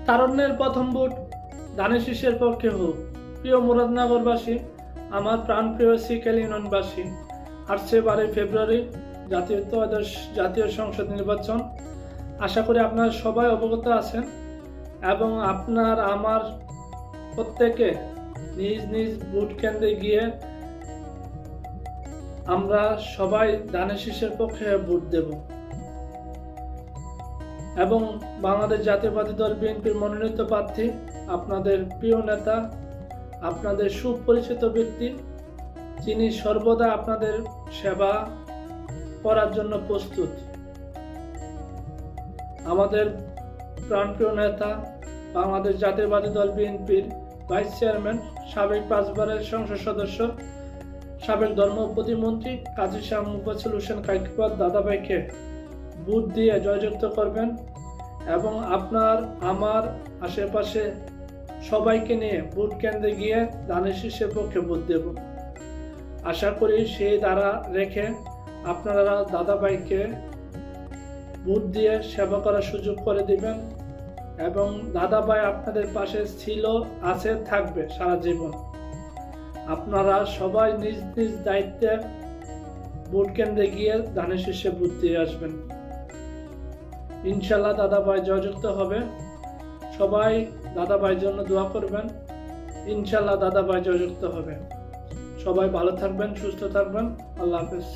তারুণ্যের প্রথম ভোট ধানের শীষের পক্ষে হোক। প্রিয় মুরাদনগরবাসী, আমার প্রাণপ্রিয় সিকেল ইউনিয়নবাসী, আসছে 12 ফেব্রুয়ারি জাতীয় সংসদ নির্বাচন। আশা করি আপনারা সবাই অবগত আছেন এবং আপনার আমার প্রত্যেকে নিজ নিজ ভোট কেন্দ্রে গিয়ে আমরা সবাই ধানের শীষের পক্ষে ভোট দেব এবং বাংলাদেশ জাতীয়তাবাদী দল বিএনপির মনোনীত প্রার্থী, আপনাদের প্রিয় নেতা, আপনাদের সুপরিচিত ব্যক্তি, যিনি সর্বদা আপনাদের সেবা করার জন্য প্রস্তুত, আমাদের প্রাণপ্রিয় নেতা, বাংলাদেশ জাতীয়তাবাদী দল বিএনপির ভাইস চেয়ারম্যান, সাবেক 5 বারের সংসদ সদস্য, সাবেক ধর্ম প্রতিমন্ত্রী কাজী শাহ মুফাজ্জল হোসেন কাইকবাদ দাদাভাইকে ভোট দিয়ে জয়যুক্ত করবেন এবং আপনার আমার আশেপাশে সবাইকে নিয়ে ভোট কেন্দ্রে গিয়ে ধানের শীষের পক্ষে ভোট দেব। আশা করি সেই দ্বারা রেখে আপনারা দাদাভাইকে ভোট দিয়ে সেবা করার সুযোগ করে দিবেন এবং দাদাভাই আপনাদের পাশে ছিল, আছে, থাকবে সারা জীবন। আপনারা সবাই নিজ নিজ দায়িত্বে ভোট কেন্দ্রে গিয়ে ধানের শীষে ভোট দিয়ে আসবেন। ইনশাল্লাহ দাদাভাই জয়যুক্ত হবে। সবাই দাদাভাইয়ের জন্য দোয়া করবেন। ইনশাল্লাহ দাদাভাই জয়যুক্ত হবে। সবাই ভালো থাকবেন, সুস্থ থাকবেন। আল্লাহ হাফেজ।